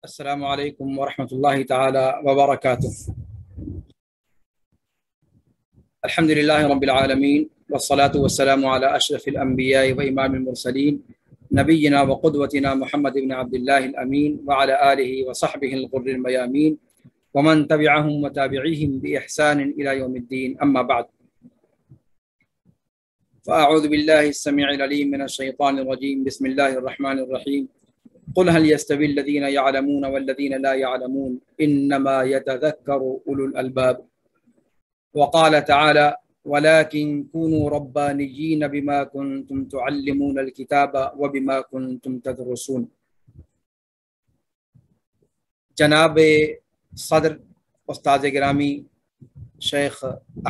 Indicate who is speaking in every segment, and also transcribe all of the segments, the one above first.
Speaker 1: السلام علیکم ورحمۃ اللہ تعالی وبرکاتہ۔ الحمد للہ رب العالمین والصلاة والسلام علی اشرف الانبیاء و امام المرسلین نبینا وقدوتنا محمد بن عبد اللہ الامین وعلی آلہ وصحبہ الغر المیامین ومن تبعہم وتابعیہم بإحسان الی یوم الدین، اما بعد فاعوذ باللہ السمیع العلیم من الشیطان الرجیم، بسم اللہ الرحمن الرحیم۔ قل هل يستوي الذين يعلمون والذين لا يعلمون انما يتذكر اولو الالباب، وقال تعالى ولكن كونوا ربانيين بما كنتم تعلمون الكتاب وبما كنتم تدرسون۔ جناب صدر استاذ گرامی شیخ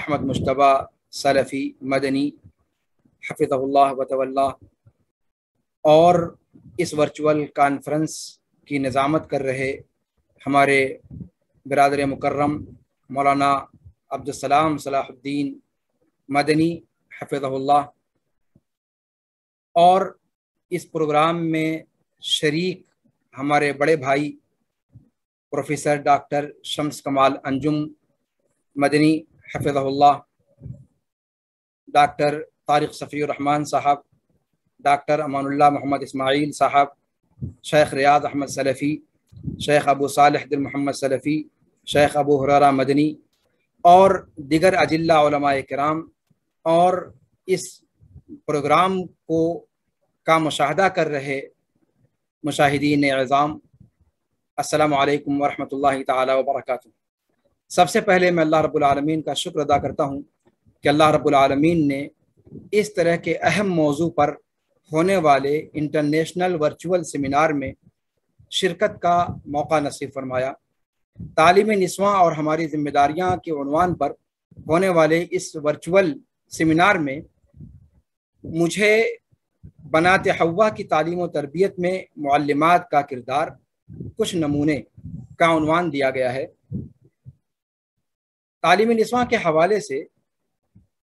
Speaker 1: احمد مجتبیٰ سلفی مدنی حفظہ اللہ وتولہ اور اس ورچوئل کانفرنس کی نظامت کر رہے ہمارے برادر مکرم مولانا عبدالسلام صلاح الدین مدنی حفظہ اللہ، اور اس پروگرام میں شریک ہمارے بڑے بھائی پروفیسر ڈاکٹر شمس کمال انجم مدنی حفظہ اللہ، ڈاکٹر طارق صفی الرحمن صاحب، ڈاکٹر امان اللہ محمد اسماعیل صاحب، شیخ ریاض احمد سلفی، شیخ ابو صالح دل محمد سلفی، شیخ ابو ہریرہ مدنی اور دیگر اجلہ علماء کرام، اور اس پروگرام کا مشاہدہ کر رہے مشاہدین اعظام، السلام علیکم ورحمۃ اللہ تعالی وبرکاتہ۔ سب سے پہلے میں اللہ رب العالمین کا شکر ادا کرتا ہوں کہ اللہ رب العالمین نے اس طرح کے اہم موضوع پر ہونے والے انٹرنیشنل ورچوئل سیمینار میں شرکت کا موقع نصیب فرمایا۔ تعلیم نسواں اور ہماری ذمہ داریاں کے عنوان پر ہونے والے اس ورچوئل سیمینار میں مجھے بنات حوا کی تعلیم و تربیت میں معلمات کا کردار، کچھ نمونے کا عنوان دیا گیا ہے۔ تعلیم نسواں کے حوالے سے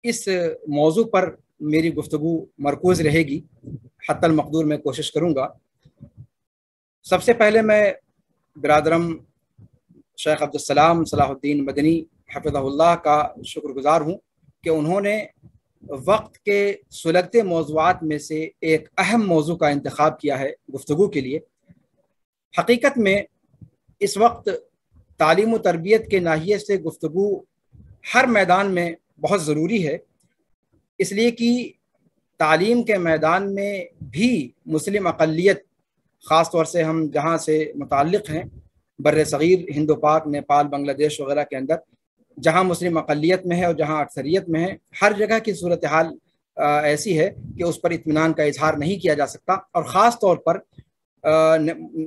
Speaker 1: اس موضوع پر میری گفتگو مرکوز رہے گی، حتی المقدور میں کوشش کروں گا۔ سب سے پہلے میں برادرم شیخ عبدالسلام صلاح الدین مدنی حفظہ اللہ کا شکر گزار ہوں کہ انہوں نے وقت کے سلگتے موضوعات میں سے ایک اہم موضوع کا انتخاب کیا ہے گفتگو کے لیے۔ حقیقت میں اس وقت تعلیم و تربیت کے ناحیے سے گفتگو ہر میدان میں بہت ضروری ہے، اس لیے کہ تعلیم کے میدان میں بھی مسلم اقلیت، خاص طور سے ہم جہاں سے متعلق ہیں بر صغیر ہند و پاک، نیپال، بنگلہ دیش وغیرہ کے اندر، جہاں مسلم اقلیت میں ہے اور جہاں اکثریت میں ہے، ہر جگہ کی صورتحال ایسی ہے کہ اس پر اطمینان کا اظہار نہیں کیا جا سکتا، اور خاص طور پر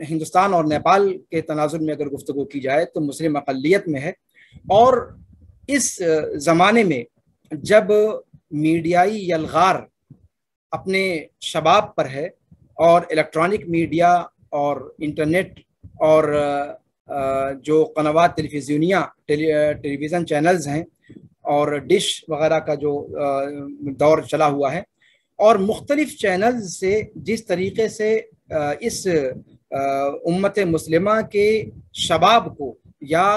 Speaker 1: ہندوستان اور نیپال کے تناظر میں اگر گفتگو کی جائے تو مسلم اقلیت میں ہے۔ اور اس زمانے میں جب میڈیائی یلغار اپنے شباب پر ہے اور الیکٹرانک میڈیا اور انٹرنیٹ اور جو قنوات ٹیلی ویژن چینلز ہیں اور ڈش وغیرہ کا جو دور چلا ہوا ہے، اور مختلف چینلز سے جس طریقے سے اس امت مسلمہ کے شباب کو یا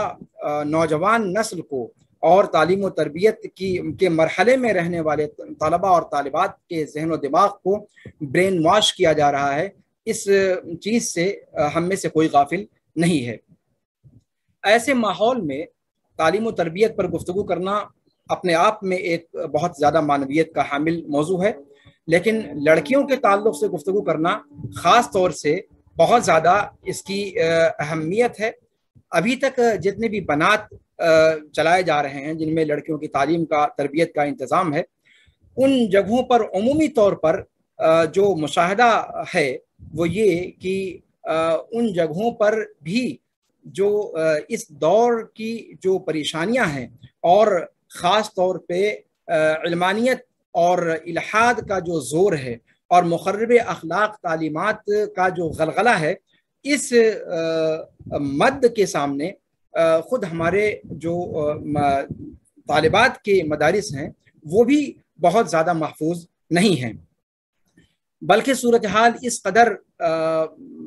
Speaker 1: نوجوان نسل کو اور تعلیم و تربیت کے مرحلے میں رہنے والے طلباء اور طالبات کے ذہن و دماغ کو برین واش کیا جا رہا ہے، اس چیز سے ہم میں سے کوئی غافل نہیں ہے۔ ایسے ماحول میں تعلیم و تربیت پر گفتگو کرنا اپنے آپ میں ایک بہت زیادہ معنویت کا حامل موضوع ہے، لیکن لڑکیوں کے تعلق سے گفتگو کرنا خاص طور سے بہت زیادہ اس کی اہمیت ہے۔ ابھی تک جتنے بھی بنات چلائے جا رہے ہیں جن میں لڑکیوں کی تعلیم کا، تربیت کا انتظام ہے، ان جگہوں پر عمومی طور پر جو مشاہدہ ہے وہ یہ کہ ان جگہوں پر بھی جو اس دور کی جو پریشانیاں ہیں، اور خاص طور پہ علمانیت اور الحاد کا جو زور ہے اور مخرب اخلاق تعلیمات کا جو غلغلہ ہے، اس مد کے سامنے خود ہمارے جو طالبات کے مدارس ہیں وہ بھی بہت زیادہ محفوظ نہیں ہیں، بلکہ صورتحال اس قدر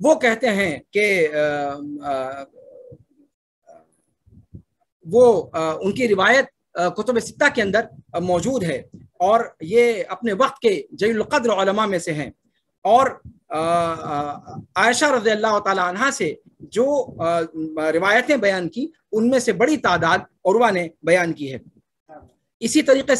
Speaker 1: وہ کہتے ہیں کہ وہ ان کی روایت کتب ستہ کے اندر موجود ہے، اور یہ اپنے وقت کے جلیل القدر علماء میں سے ہیں، اور عائشہ رضی اللہ تعالی عنہ سے جو روایتیں بیان کی ان میں سے بڑی تعداد عروہ نے بیان کی ہے۔ اسی طریقے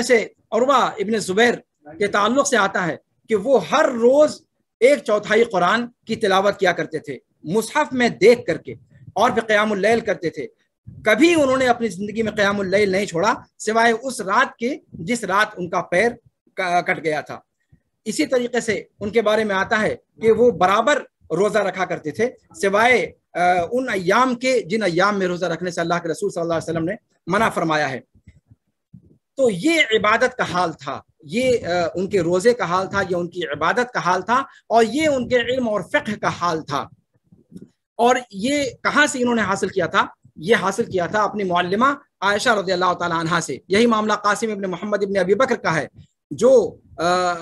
Speaker 1: سے عروہ ابن زبیر کے تعلق سے آتا ہے کہ وہ ہر روز 1/4 قرآن کی تلاوت کیا کرتے تھے مصحف میں دیکھ کر کے، اور پھر قیام اللیل کرتے تھے۔ کبھی انہوں نے اپنی زندگی میں قیام اللیل نہیں چھوڑا سوائے اس رات کے جس رات ان کا پیر کٹ گیا تھا۔ اسی طریقے سے ان کے بارے میں آتا ہے کہ وہ برابر روزہ رکھا کرتے تھے سوائے ان ایام کے جن ایام میں روزہ رکھنے سے اللہ کے رسول صلی اللہ علیہ وسلم نے منع فرمایا ہے۔ تو یہ عبادت کا حال تھا، یہ ان کے روزے کا حال تھا، یہ ان کی عبادت کا حال تھا، اور یہ ان کے علم اور فقہ کا حال تھا۔ اور یہ کہاں سے انہوں نے حاصل کیا تھا؟ یہ حاصل کیا تھا اپنی معلمہ عائشہ رضی اللہ تعالی عنہا سے۔ یہی معاملہ قاسم ابن محمد ابن ابی بکر کا ہے، جو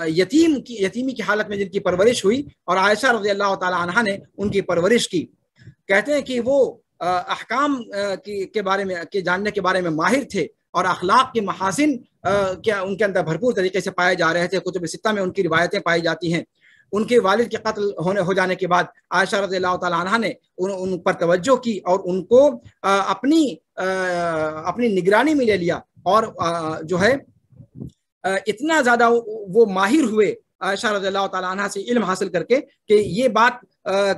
Speaker 1: یتیمی کی حالت میں جن کی پرورش ہوئی، اور عائشہ رضی اللہ تعالی عنہا نے ان کی پرورش کی۔ کہتے ہیں کہ وہ احکام کے بارے میں کے جاننے کے بارے میں ماہر تھے، اور اخلاق کے محاسن کیا ان کے اندر بھرپور طریقے سے پائے جا رہے تھے۔ کتب ستہ میں ان کی روایتیں پائی جاتی ہیں۔ ان کے والد کے قتل ہو جانے کے بعد عائشہ رضی اللہ تعالی عنہا نے ان پر توجہ کی اور ان کو اپنی نگرانی میں لے لیا، اور جو ہے اتنا زیادہ وہ ماہر ہوئے عائشہ رضی اللہ تعالی عنہا سے علم حاصل کر کے کہ یہ بات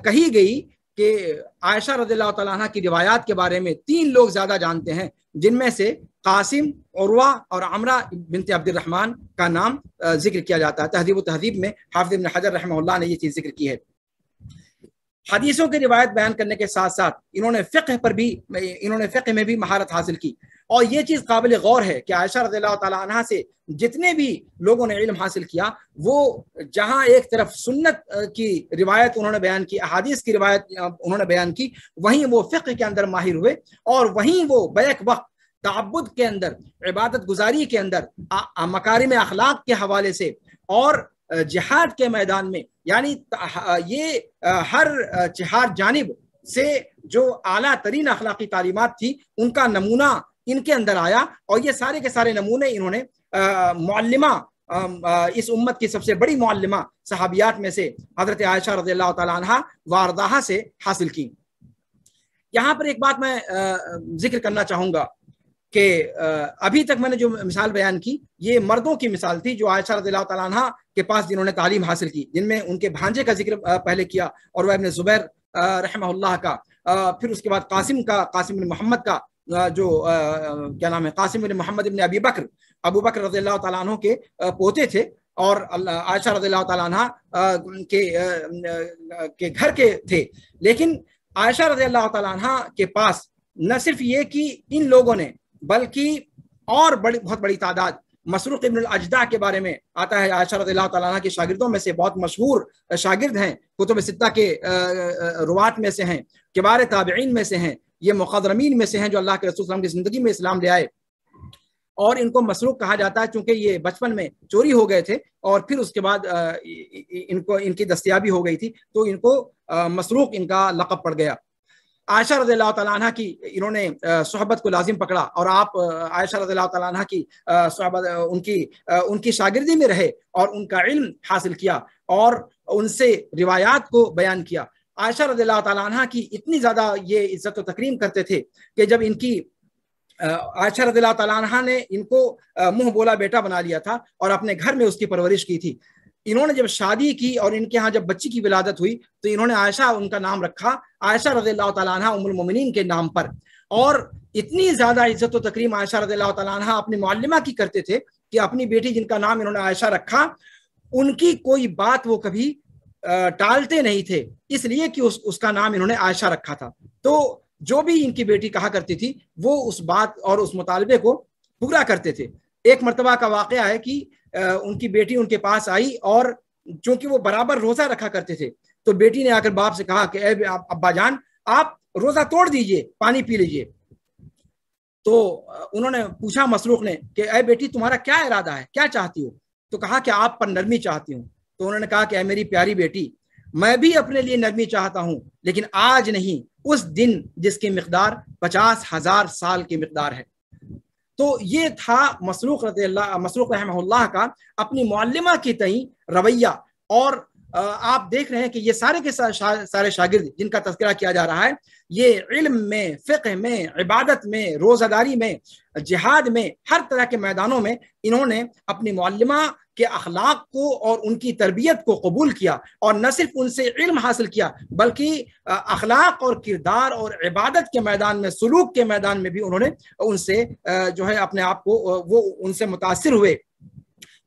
Speaker 1: کہی گئی کہ عائشہ رضی اللہ تعالی عنہا کی روایات کے بارے میں 3 لوگ زیادہ جانتے ہیں، جن میں سے قاسم، عروہ اور عمرہ بنت عبد الرحمن کا نام ذکر کیا جاتا ہے۔ تہذیب و تہذیب میں حافظ ابن حجر رحمہ اللہ نے یہ چیز ذکر کی ہے۔ حدیثوں کی روایت بیان کرنے کے ساتھ ساتھ انہوں نے فقہ میں بھی مہارت حاصل کی، اور یہ چیز قابل غور ہے کہ عائشہ رضی اللہ تعالی عنہا سے جتنے بھی لوگوں نے علم حاصل کیا، وہ جہاں ایک طرف سنت کی روایت انہوں نے بیان کی، احادیث کی روایت انہوں نے بیان کی، وہیں وہ فقہ کے اندر ماہر ہوئے، اور وہیں وہ بیک وقت تعبد کے اندر، عبادت گزاری کے اندر، مکارم اخلاق کے حوالے سے، اور جہاد کے میدان میں، یعنی یہ ہر چہار جانب سے جو اعلیٰ ترین اخلاقی تعلیمات تھی ان کا نمونہ ان کے اندر آیا، اور یہ سارے کے سارے نمونے انہوں نے معلمہ، اس امت کی سب سے بڑی معلمہ صحابیات میں سے حضرت عائشہ رضی اللہ تعالی عنہا وارداہا سے حاصل کی۔ یہاں پر ایک بات میں ذکر کرنا چاہوں گا کہ ابھی تک میں نے جو مثال بیان کی یہ مردوں کی مثال تھی جو عائشہ رضی اللہ تعالیٰ عنہ کے پاس جنہوں نے تعلیم حاصل کی، جن میں ان کے بھانجے کا ذکر پہلے کیا، اور وہ ابن زبیر رحمہ اللہ کا، پھر اس کے بعد قاسم بن محمد کا، جو کیا نام ہے، قاسم بن محمد ابن ابو بکر رضی اللہ تعالیٰ عنہ کے پوتے تھے، اور عائشہ رضی اللہ تعالیٰ عنہ کے گھر کے تھے۔ لیکن عائشہ رضی اللہ تعالیٰ عنہ کے پاس نہ صرف یہ کہ ان لوگوں نے، بلکہ اور بہت بڑی تعداد، مسروق ابن الاجدع کے بارے میں آتا ہے، عائشہ رضی اللہ تعالیٰ عنہ کے شاگردوں میں سے بہت مشہور شاگرد ہیں، کتب ستہ کے روات میں سے ہیں، کبار تابعین میں سے ہیں، یہ مخضرمین میں سے ہیں جو اللہ کے رسول صلی اللہ علیہ وسلم کی زندگی میں اسلام لے آئے، اور ان کو مسروق کہا جاتا ہے چونکہ یہ بچپن میں چوری ہو گئے تھے، اور پھر اس کے بعد ان کی دستیابی ہو گئی تھی، تو ان کو مسروق ان کا لقب پڑ گیا۔ عائشہ رضی اللہ تعالیٰ عنہ کی انہوں نے صحبت کو لازم پکڑا، اور آپ عائشہ رضی اللہ تعالیٰ عنہ کی صحبت ان کی شاگردی میں رہے، اور ان کا علم حاصل کیا، اور ان سے روایات کو بیان کیا۔ عائشہ رضی اللہ تعالیٰ عنہ کی اتنی زیادہ یہ عزت و تکریم کرتے تھے کہ جب ان کی عائشہ رضی اللہ تعالیٰ عنہ نے ان کو منہ بولا بیٹا بنا لیا تھا، اور اپنے گھر میں اس کی پرورش کی تھی، انہوں نے جب شادی کی اور ان کے ہاں جب بچی کی ولادت ہوئی تو انہوں نے عائشہ ان کا نام رکھا عائشہ رضی اللہ تعالیٰ عنہ ام المومنین کے نام پر، اور اتنی زیادہ عزت و تکریم عائشہ رضی اللہ تعالیٰ عنہ اپنی معلمہ کی کرتے تھے کہ اپنی بیٹی جن کا نام انہوں نے عائشہ رکھا، ان کی کوئی بات وہ کبھی ٹالتے نہیں تھے، اس لیے کہ اس کا نام انہوں نے عائشہ رکھا تھا۔ تو جو بھی ان کی بیٹی کہا کرتی تھی وہ اس بات اور اس مطالبے کو پورا کرتے تھے۔ ایک مرتبہ کا واقعہ ہے کہ ان کی بیٹی ان کے پاس آئی، اور چونکہ وہ برابر روزہ رکھا کرتے تھے تو بیٹی نے آ کر باپ سے کہا کہ اے ابا جان آپ روزہ توڑ دیجئے، پانی پی لیجئے۔ تو انہوں نے پوچھا مسروق نے کہ اے بیٹی تمہارا کیا ارادہ ہے، کیا چاہتی ہو؟ تو کہا کہ آپ پر نرمی چاہتی ہوں۔ تو انہوں نے کہا کہ اے میری پیاری بیٹی، میں بھی اپنے لیے نرمی چاہتا ہوں، لیکن آج نہیں، اس دن جس کی مقدار 50,000 سال کی مقدار ہے۔ تو یہ تھا مسروق رحمہ اللہ کا اپنی معلمہ کی تئیں رویہ۔ اور آپ دیکھ رہے ہیں کہ یہ سارے کے سارے شاگرد جن کا تذکرہ کیا جا رہا ہے، یہ علم میں، فقہ میں، عبادت میں، روزہ داری میں، جہاد میں، ہر طرح کے میدانوں میں انہوں نے اپنی معلمہ کے اخلاق کو اور ان کی تربیت کو قبول کیا، اور نہ صرف ان سے علم حاصل کیا بلکہ اخلاق اور کردار اور عبادت کے میدان میں، سلوک کے میدان میں بھی انہوں نے ان سے جو ہے اپنے آپ کو وہ ان سے متاثر ہوئے،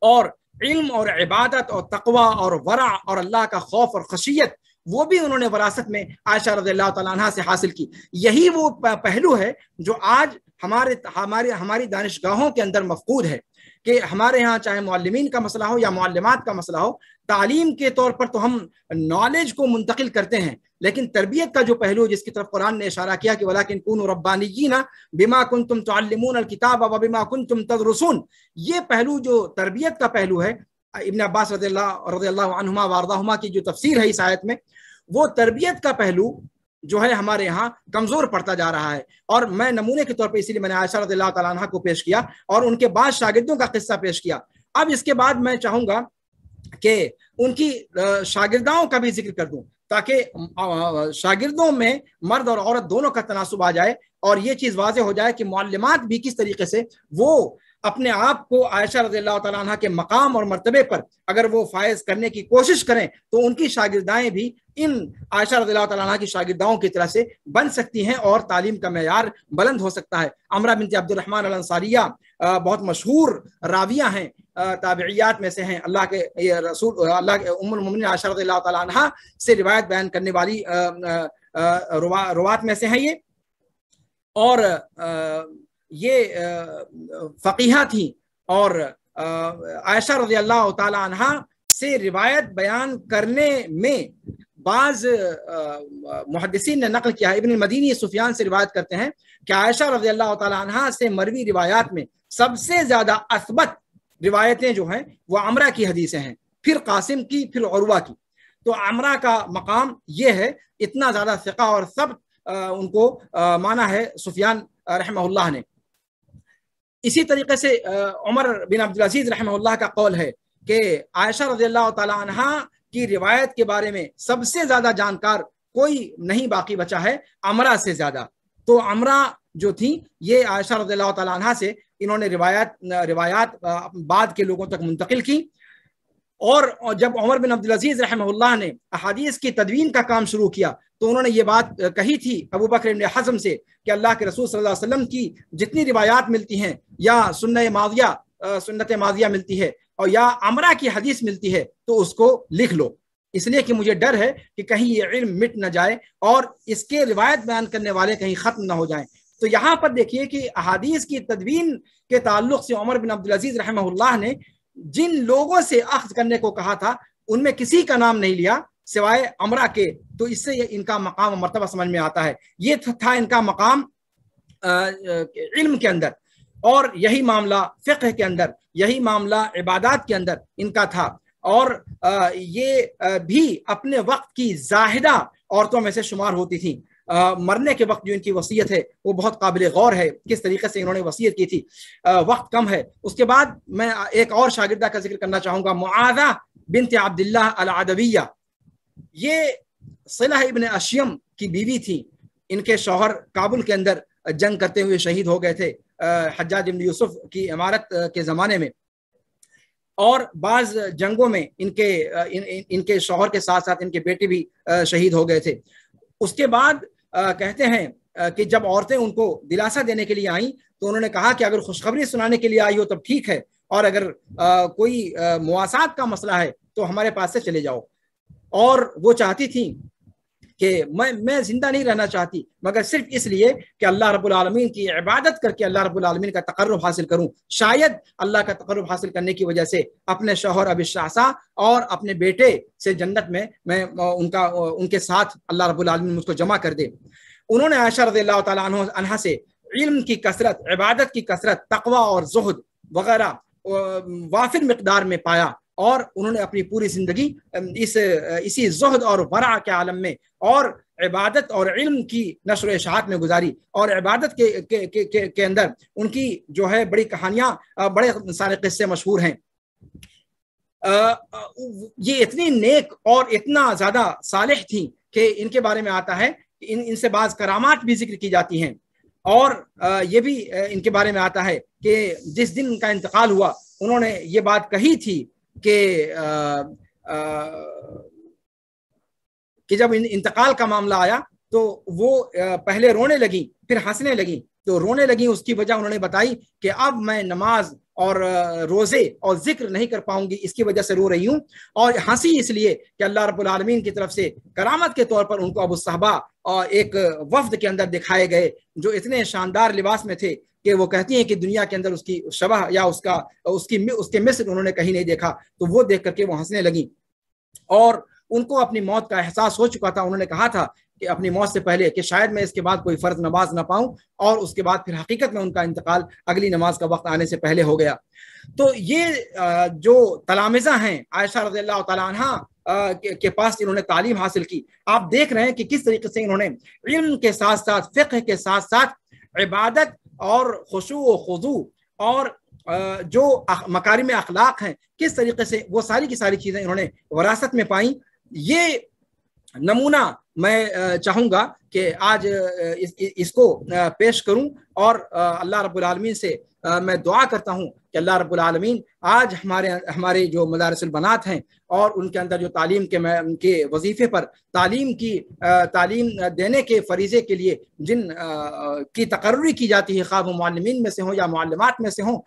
Speaker 1: اور علم اور عبادت اور تقوی اور ورع اور اللہ کا خوف اور خشیت وہ بھی انہوں نے وراثت میں عائشہ رضی اللہ تعالیٰ عنہ سے حاصل کی۔ یہی وہ پہلو ہے جو آج ہماری دانشگاہوں کے اندر مفقود ہے، کہ ہمارے ہاں چاہے معلمین کا مسئلہ ہو یا معلمات کا مسئلہ ہو، تعلیم کے طور پر تو ہم نالج کو منتقل کرتے ہیں، لیکن تربیت کا جو پہلو جس کی طرف قرآن نے اشارہ کیا کہ وَلَكِنْ كُونُوا رَبَّانِيِّينَ بِمَا كُنْتُمْ تُعَلِّمُونَ الْكِتَابَ وَبِمَا كُنْتُمْ تَدْرُسُونَ، یہ پہلو جو تربیت کا پہلو ہے، ابن عباس رضی اللہ عنہما وارضاہما کی جو تفسیر ہے اس آیت میں، وہ تربیت کا پہلو جو ہے ہمارے ہاں کمزور پڑتا جا رہا ہے۔ اور میں نمونے کے طور پہ اسی لیے میں نے عائشہ رضی اللہ تعالیٰ عنہ کو پیش کیا اور ان کے بعد شاگردوں کا قصہ پیش کیا۔ اب اس کے بعد میں چاہوں گا کہ ان کی شاگرداؤں کا بھی ذکر کر دوں، تاکہ شاگردوں میں مرد اور عورت دونوں کا تناسب آ جائے، اور یہ چیز واضح ہو جائے کہ معلمات بھی کس طریقے سے وہ اپنے آپ کو عائشہ رضی اللہ تعالیٰ عنہ کے مقام اور مرتبے پر اگر وہ فائز کرنے کی کوشش کریں تو ان کی شاگردائیں بھی ان عائشہ رضی اللہ تعالیٰ عنہ کی شاگرداؤں کی طرح سے بن سکتی ہیں، اور تعلیم کا معیار بلند ہو سکتا ہے۔ عمرہ بنت عبد الرحمن الانصاریہ بہت مشہور راویہ ہیں، تابعیات میں سے ہیں، اللہ کے رسول اللہ کے ام المومنین عائشہ رضی اللہ تعالیٰ عنہ سے روایت بیان کرنے والی روات میں سے ہیں یہ، اور یہ فقیہ تھیں، اور عائشہ رضی اللہ تعالی عنہ سے روایت بیان کرنے میں بعض محدثین نے نقل کیا ہے، ابن المدینی سفیان سے روایت کرتے ہیں کہ عائشہ رضی اللہ تعالی عنہ سے مروی روایات میں سب سے زیادہ اثبت روایتیں جو ہیں وہ عمرہ کی حدیثیں ہیں، پھر قاسم کی، پھر عروہ کی۔ تو عمرہ کا مقام یہ ہے، اتنا زیادہ ثقہ اور ثبت ان کو مانا ہے سفیان رحمہ اللہ نے۔ اسی طریقے سے عمر بن عبدالعزیز رحمہ اللہ کا قول ہے کہ عائشہ رضی اللہ تعالی عنہ کی روایت کے بارے میں سب سے زیادہ جانکار کوئی نہیں باقی بچا ہے عمرہ سے زیادہ۔ تو عمرہ جو تھی یہ عائشہ رضی اللہ تعالی عنہ سے انہوں نے روایات بعد کے لوگوں تک منتقل کی، اور جب عمر بن عبدالعزیز رحمہ اللہ نے احادیث کی تدوین کا کام شروع کیا تو انہوں نے یہ بات کہی تھی ابو بکر بن حزم سے کہ اللہ کے رسول صلی اللہ علیہ وسلم کی جتنی روایات ملتی ہیں یا سنت ماضیہ ملتی ہے اور یا عمرہ کی حدیث ملتی ہے تو اس کو لکھ لو، اس لیے کہ مجھے ڈر ہے کہ کہیں یہ علم مٹ نہ جائے اور اس کے روایت بیان کرنے والے کہیں ختم نہ ہو جائیں۔ تو یہاں پر دیکھیے کہ احادیث کی تدوین کے تعلق سے عمر بن عبدالعزیز رحمہ اللہ نے جن لوگوں سے اخذ کرنے کو کہا تھا ان میں کسی کا نام نہیں لیا سوائے عمرہ کے، تو اس سے ان کا مقام و مرتبہ سمجھ میں آتا ہے۔ یہ تھا ان کا مقام علم کے اندر، اور یہی معاملہ فقہ کے اندر، یہی معاملہ عبادات کے اندر ان کا تھا، اور یہ بھی اپنے وقت کی زاہدہ عورتوں میں سے شمار ہوتی تھیں۔ مرنے کے وقت جو ان کی وصیت ہے وہ بہت قابل غور ہے، کس طریقے سے انہوں نے وصیت کی تھی۔ وقت کم ہے، اس کے بعد میں ایک اور شاگردہ کا ذکر کرنا چاہوں گا، معاذہ بنت عبداللہ العدویہ۔ یہ صلح ابن اشیم کی بیوی تھی، ان کے شوہر کابل کے اندر جنگ کرتے ہوئے شہید ہو گئے تھے حجاج بن یوسف کی امارت کے زمانے میں، اور بعض جنگوں میں ان کے شوہر کے ساتھ ساتھ ان کے بیٹے بھی شہید ہو گئے تھے۔ اس کے بعد کہتے ہیں کہ جب عورتیں ان کو دلاسا دینے کے لیے آئیں تو انہوں نے کہا کہ اگر خوشخبری سنانے کے لیے آئی ہو تب ٹھیک ہے، اور اگر کوئی مواسات کا مسئلہ ہے تو ہمارے پاس سے چلے جاؤ۔ اور وہ چاہتی تھیں کہ میں زندہ نہیں رہنا چاہتی مگر صرف اس لیے کہ اللہ رب العالمین کی عبادت کر کے اللہ رب العالمین کا تقرب حاصل کروں، شاید اللہ کا تقرب حاصل کرنے کی وجہ سے اپنے شوہر ابی الشعثاء اور اپنے بیٹے سے جنت میں ان کے ساتھ اللہ رب العالمین مجھ کو جمع کر دے۔ انہوں نے عائشہ رضی اللہ تعالیٰ عنہ سے علم کی کثرت، عبادت کی کثرت، تقوی اور زہد وغیرہ وافر مقدار میں پایا، اور انہوں نے اپنی پوری زندگی اسی زہد اور ورع کے عالم میں اور عبادت اور علم کی نشر و اشاعت میں گزاری، اور عبادت کے اندر ان کی جو ہے بڑی کہانیاں، بڑے سارے قصے مشہور ہیں۔ یہ اتنی نیک اور اتنا زیادہ صالح تھیں کہ ان کے بارے میں آتا ہے کہ ان سے بعض کرامات بھی ذکر کی جاتی ہیں، اور یہ بھی ان کے بارے میں آتا ہے کہ جس دن ان کا انتقال ہوا انہوں نے یہ بات کہی تھی کہ جب انتقال کا معاملہ آیا تو وہ پہلے رونے لگیں پھر ہنسنے لگیں۔ تو رونے لگیں اس کی وجہ انہوں نے بتائی کہ اب میں نماز اور روزے اور ذکر نہیں کر پاؤں گی، اس کی وجہ سے رو رہی ہوں، اور ہنسی اس لیے کہ اللہ رب العالمین کی طرف سے کرامت کے طور پر ان کو ابو الصحبہ اور ایک وفد کے اندر دکھائے گئے جو اتنے شاندار لباس میں تھے کہ وہ کہتی ہیں کہ دنیا کے اندر اس کی شبہ یا اس کے مثل انہوں نے کہیں نہیں دیکھا۔ تو وہ دیکھ کر کے وہ ہنسنے لگیں، اور ان کو اپنی موت کا احساس ہو چکا تھا۔ انہوں نے کہا تھا کہ اپنی موت سے پہلے کہ شاید میں اس کے بعد کوئی فرض نماز نہ پاؤں، اور اس کے بعد پھر حقیقت میں ان کا انتقال اگلی نماز کا وقت آنے سے پہلے ہو گیا۔ تو یہ جو تلامذہ ہیں عائشہ رضی اللہ تعالیٰ عنہ کے پاس انہوں نے تعلیم حاصل کی، آپ دیکھ رہے ہیں کہ کس طریقے سے انہوں نے علم کے ساتھ ساتھ فقہ کے ساتھ ساتھ عبادت اور خشوع و خضوع اور جو مکارم اخلاق ہیں کس طریقے سے وہ ساری کی ساری چیزیں انہوں نے وراثت میں پائیں۔ یہ نمونہ میں چاہوں گا کہ آج اس کو پیش کروں، اور اللہ رب العالمین سے میں دعا کرتا ہوں کہ اللہ رب العالمین آج ہمارے جو مدارس البنات ہیں اور ان کے اندر جو تعلیم کے وظیفے پر تعلیم دینے کے فریضے کے لیے جن کی تقرری کی جاتی ہے، خواہ وہ معلمین میں سے ہوں یا معلمات میں سے ہوں،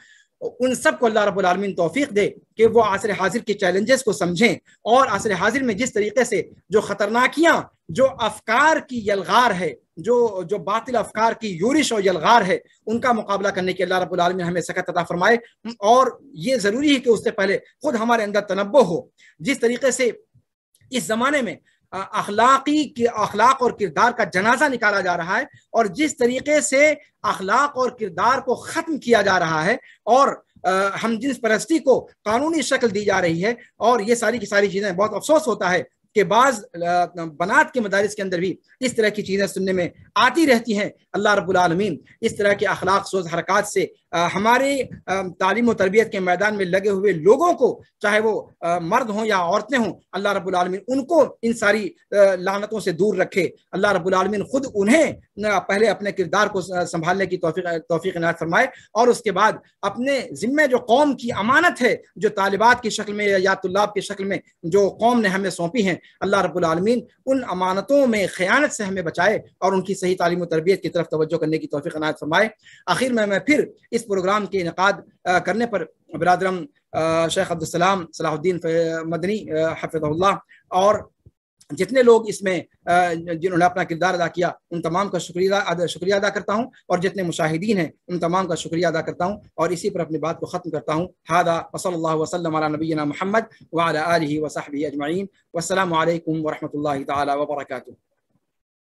Speaker 1: ان سب کو اللہ رب العالمین توفیق دے کہ وہ عصر حاضر کے چیلنجز کو سمجھیں، اور عصر حاضر میں جس طریقے سے جو خطرناکیاں، جو افکار کی یلغار ہے، جو باطل افکار کی یورش اور یلغار ہے، ان کا مقابلہ کرنے کے اللہ رب العالمین ہمیں سکت عطا فرمائے۔ اور یہ ضروری ہے کہ اس سے پہلے خود ہمارے اندر تنبہ ہو۔ جس طریقے سے اس زمانے میں اخلاق اور کردار کا جنازہ نکالا جا رہا ہے، اور جس طریقے سے اخلاق اور کردار کو ختم کیا جا رہا ہے، اور ہم جنس پرستی کو قانونی شکل دی جا رہی ہے، اور یہ ساری کی ساری چیزیں، بہت افسوس ہوتا ہے کہ بعض بنات کے مدارس کے اندر بھی اس طرح کی چیزیں سننے میں آتی رہتی ہیں۔ اللہ رب العالمین اس طرح کے اخلاق سوز حرکات سے ہمارے تعلیم و تربیت کے میدان میں لگے ہوئے لوگوں کو، چاہے وہ مرد ہوں یا عورتیں ہوں، اللہ رب العالمین ان کو ان ساری لعنتوں سے دور رکھے۔ اللہ رب العالمین خود انہیں پہلے اپنے کردار کو سنبھالنے کی توفیق عنایت فرمائے، اور اس کے بعد اپنے ذمے جو قوم کی امانت ہے، جو طالبات کی شکل میں یا طلاب کی شکل میں جو قوم نے ہمیں سونپی ہیں، اللہ رب العالمین ان امانتوں میں خیانت سے ہمیں بچائے اور ان کی صحیح تعلیم و تربیت کی طرف توجہ کرنے کی توفیق عنایت فرمائے۔ آخر میں پھر اس پروگرام کے انعقاد کرنے پر برادرم شیخ عبدالسلام صلاح الدین مدنی حفظہ اللہ اور جتنے لوگ اس میں جنہوں نے اپنا کردار ادا کیا ان تمام کا شکریہ ادا کرتا ہوں، اور جتنے مشاہدین ہیں ان تمام کا شکریہ ادا کرتا ہوں، اور اسی پر اپنی بات کو ختم کرتا ہوں۔ ھذا وصلی اللہ وسلم علی نبینا محمد وعلی آلہ وصحبہ اجمعین، والسلام علیکم ورحمۃ اللہ تعالی وبرکاتہ۔